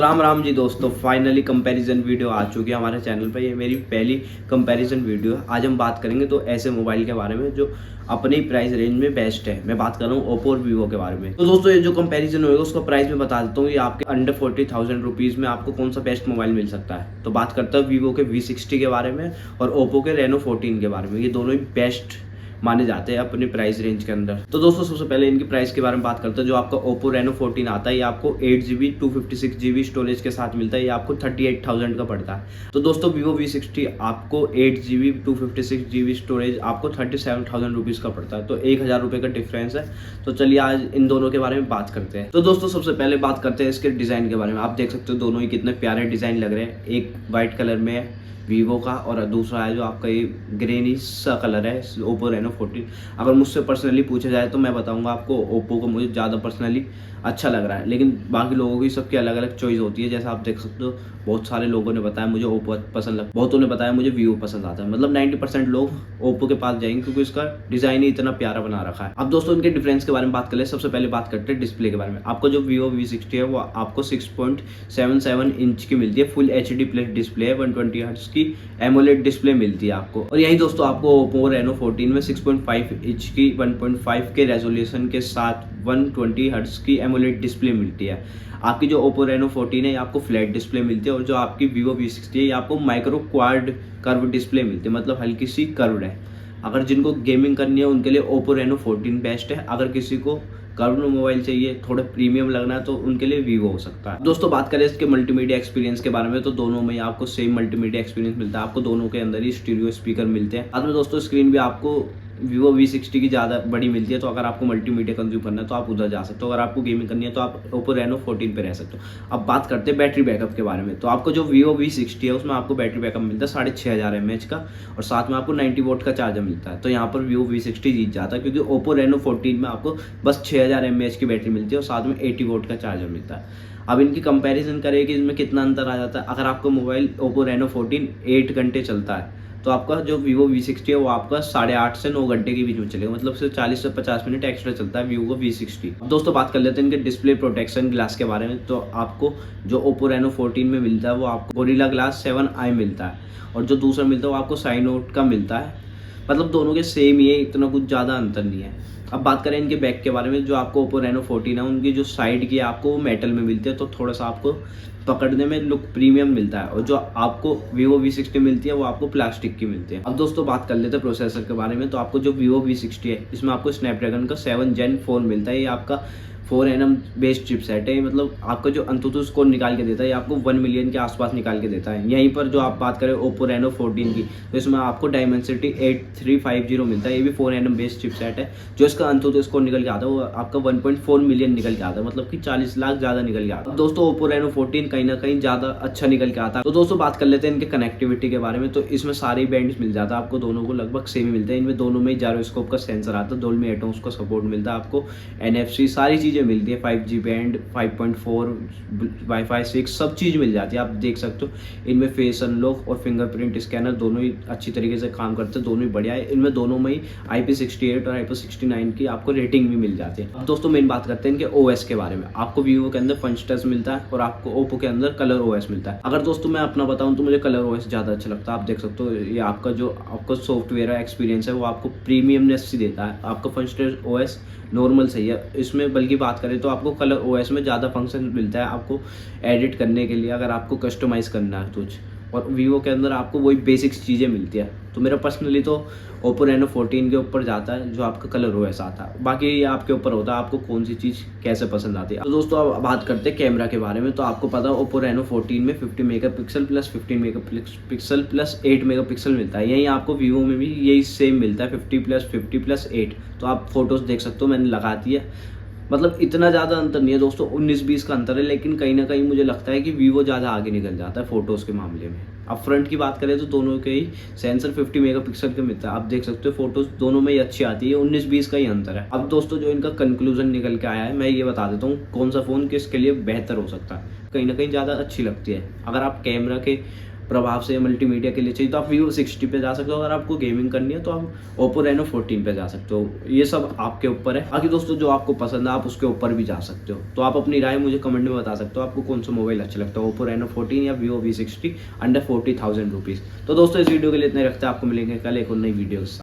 राम राम जी दोस्तों, finally comparison video आ चुकी है हमारे चैनल पर। ये मेरी पहली कंपैरिजन वीडियो है। आज हम बात करेंगे तो ऐसे मोबाइल के बारे में जो अपनी प्राइस रेंज में बेस्ट है। मैं बात कर रहा हूँ ओप्पो और वीवो के बारे में। तो दोस्तों ये जो कंपैरिजन होगा उसका प्राइस मैं बता देता हूँ। ये आपके अंडर 40,000 रुपीज़ में आपको कौन सा बेस्ट मोबाइल मिल सकता है। तो बात करता हूँ वीवो के V60 के बारे में और ओप्पो के रेनो 14 के बारे में। ये दोनों ही बेस्ट माने जाते हैं अपने प्राइस रेंज के अंदर। तो दोस्तों सबसे पहले इनकी प्राइस के बारे में बात करते हैं। जो आपका ओप्पो रेनो 14 आता है ये आपको 8GB 256GB स्टोरेज के साथ मिलता है। ये आपको 38,000 का पड़ता है। तो दोस्तों वीवो V60 आपको 8GB 256GB स्टोरेज आपको 37,000 रुपीज़ का पड़ता है। तो 1,000 रुपये का डिफरेंस है। तो चलिए आज इन दोनों के बारे में बात करते हैं। तो दोस्तों सबसे पहले बात करते हैं इसके डिज़ाइन के बारे में। आप देख सकते हो दोनों ही कितने प्यारे डिज़ाइन लग रहे हैं। एक वाइट कलर में है वीवो का और दूसरा है जो आपका ये ग्रेनिश सा कलर है ओप्पो रेनो 14। अगर मुझसे पर्सनली पूछा जाए तो मैं बताऊंगा आपको ओप्पो को मुझे ज़्यादा पर्सनली अच्छा लग रहा है। लेकिन बाकी लोगों की सबकी अलग अलग चॉइस होती है। जैसा आप देख सकते हो बहुत सारे लोगों ने बताया मुझे ओप्पो पसंद लग, बहुतों ने बताया मुझे वीवो पसंद आता है। मतलब 90% लोग ओप्पो के पास जाएंगे क्योंकि इसका डिज़ाइन ही इतना प्यारा बना रखा है। अब दोस्तों इनके डिफरेंस के बारे में बात कर ले। सबसे पहले बात करते हैं डिस्प्ले के बारे में। आपको जो वीवो V60 है वो आपको 6.77 इंच की मिलती है। फुल HD प्लस डिस्प्ले है। 120 हर्ट्ज की एमोलेड डिस्प्ले मिलती है आपको। और यही दोस्तों आपको ओप्पो रेनो 14 में 6.5 इंच की 1.5 के रेजोल्यूशन के साथ 120 हर्ट्ज की एमोलेड डिस्प्ले मिलती है। आपकी जो ओप्पो रेनो 14 है ये आपको फ्लैट डिस्प्ले मिलती है और जो आपकी वीवो V60 है ये आपको माइक्रो क्वाड कर्व डिस्प्ले मिलती है। मतलब हल्की सी कर्व्ड है। अगर जिनको गेमिंग करनी है उनके लिए ओप्पो रेनो 14 बेस्ट है। अगर किसी को कर्व मोबाइल चाहिए, थोड़ा प्रीमियम लगना है तो उनके लिए वीवो हो सकता है। दोस्तों बात करें इसके मल्टीमीडिया एक्सपीरियंस के बारे में तो दोनों में आपको सेम मल्टीमीडिया एक्सपीरियंस मिलता है। आपको दोनों के अंदर ही स्टीरियो स्पीकर मिलते हैं। बाद में दोस्तों स्क्रीन भी आपको वीवो V60 की ज़्यादा बड़ी मिलती है। तो अगर आपको मल्टीमीडिया कंज्यूम करना है तो आप उधर जा सकते हो। अगर आपको गेमिंग करनी है तो आप ओप्पो रेनो 14 पे रह सकते हो। अब बात करते हैं बैटरी बैकअप के बारे में। तो आपको जो वीवो V60 है उसमें आपको बैटरी बैकअप मिलता है 6,500 mAh का और साथ में आपको 90 वोट का चार्जर मिलता है। तो यहाँ पर वीवो V60 जीत जाता है क्योंकि ओप्पो रेनो 14 में आपको बस 6,000 mAh की बैटरी मिलती है और साथ में 80 वोट का चार्जर मिलता है। अब इनकी कंपैरिजन करें कि इसमें कितना अंतर आ जाता है। अगर आपका मोबाइल ओप्पो रेनो 14 8 घंटे चलता है तो आपका जो वीवो V60 है वो आपका 8.5 से 9 घंटे के बीच में चलेगा। मतलब सिर्फ 40 से 50 मिनट एक्स्ट्रा चलता है वीवो V60। अब दोस्तों बात कर लेते हैं इनके डिस्प्ले प्रोटेक्शन ग्लास के बारे में। तो आपको जो ओप्पो रेनो 14 में मिलता है वो आपको गोरिल्ला ग्लास 7i मिलता है और जो दूसरा मिलता है वो आपको साइनोट का मिलता है। मतलब दोनों के सेम ही है, इतना कुछ ज़्यादा अंतर नहीं है। अब बात करें इनके बैक के बारे में। जो आपको ओप्पो रेनो 14 है उनकी जो साइड की आपको वो मेटल में मिलती है तो थोड़ा सा आपको पकड़ने में लुक प्रीमियम मिलता है। और जो आपको वीवो V60 मिलती है वो आपको प्लास्टिक की मिलती है। अब दोस्तों बात कर लेते हैं प्रोसेसर के बारे में। तो आपको जो वीवो V60 है इसमें आपको स्नैपड्रैगन का 7 Gen 4 मिलता है। ये आपका 4nm बेस्ड चिपसेट है। मतलब आपका जो अंतुतु स्कोर निकाल के देता है ये आपको 1 मिलियन के आसपास निकाल के देता है। यहीं पर जो आप बात करें ओप्पो रेनो 14 की तो इसमें आपको डायमेंसिटी 8350 मिलता है। ये भी 4nm बेस्ड चिपसेट है। जो इसका अंतुतु स्कोर निकल के आता है वो आपका 1.4 मिलियन निकल के आता है। मतलब कि 40 लाख ज़्यादा निकल के आता है। दोस्तों ओप्पो रेनो 14 कहीं ना कहीं ज़्यादा अच्छा निकल के आता है। तो दोस्तों बात कर लेते हैं इनके कनेक्टिविटी के बारे में। तो इसमें सारे बैंड्स मिल जाता है आपको, दोनों को लगभग सेम ही मिलते हैं। इनमें दोनों में जायरोस्कोप का सेंसर आता है, डोल्बी एटमॉस का सपोर्ट मिलता है आपको, NFC सारी चीज़ें मिलती है, 5G बैंड, 5.4 वाईफाई 6 सब चीज़ मिल जाती है। आप देख सकते हो इनमें फेस अनलॉक और फिंगरप्रिंट स्कैनर दोनों ही अच्छी तरीके से काम करते हैं। दोनों ही बढ़िया है। इनमें दोनों में ही IP68 और IP69 की आपको रेटिंग भी मिल जाती है। अब दोस्तों मेन बात करते हैं इनके OS के बारे में। आपको वीवो के अंदर पंच टच मिलता है और आपको ओप्पो के अंदर कलर OS मिलता है। अगर दोस्तों मैं अपना बताऊं तो मुझे कलर OS ज़्यादा अच्छा लगता है। आप देख सकते हो ये आपका जो आपका सॉफ्टवेयर एक्सपीरियंस है वो आपको प्रीमियमनेस ही देता है। आपका पंच टच OS नॉर्मल सही है इसमें, बल्कि बात करें तो आपको कलर OS में ज़्यादा फंक्शन मिलता है आपको एडिट करने के लिए, अगर आपको कस्टमाइज़ करना है कुछ। और वीवो के अंदर आपको वही बेसिक्स चीज़ें मिलती है। तो मेरा पर्सनली तो ओप्पो रेनो 14 के ऊपर जाता है जो आपका कलर OS आता है। बाकी ये आपके ऊपर होता है आपको कौन सी चीज़ कैसे पसंद आती है। तो दोस्तों अब बात करते हैं कैमरा के बारे में। तो आपको पता है ओप्पो रेनो 14 में 50 megapixel plus 15 megapixel plus 8 megapixel मिलता है। यही आपको वीवो में भी यही सेम मिलता है 50 प्लस 50 प्लस 8। तो आप फोटोज़ देख सकते हो मैंने लगा दी है। मतलब इतना ज़्यादा अंतर नहीं है दोस्तों, 19-20 का अंतर है। लेकिन कहीं ना कहीं मुझे लगता है कि वीवो ज़्यादा आगे निकल जाता है फ़ोटोज़ के मामले में। अब फ्रंट की बात करें तो दोनों के ही सेंसर 50 मेगापिक्सल का मिलता है। आप देख सकते हो फोटोज़ दोनों में ही अच्छी आती है। 19-20 का ही अंतर है। अब दोस्तों जो इनका कंक्लूजन निकल के आया है मैं ये बता देता हूँ कौन सा फ़ोन किसके लिए बेहतर हो सकता है। कहीं ना कहीं ज़्यादा अच्छी लगती है। अगर आप कैमरा के प्रभाव से मल्टीमीडिया के लिए चाहिए तो आप Vivo 60 पे जा सकते हो। अगर आपको गेमिंग करनी है तो आप Oppo Reno 14 पे जा सकते हो। ये सब आपके ऊपर है। बाकी दोस्तों जो आपको पसंद है आप उसके ऊपर भी जा सकते हो। तो आप अपनी राय मुझे कमेंट में बता सकते हो आपको कौन सा मोबाइल अच्छा लगता है, Oppo Reno 14 या Vivo V60 अंडर 40,000 रुपीज़। तो दोस्तों इस वीडियो के लिए इतने रखते हैं। आपको मिलेंगे कल एक और नई वीडियो।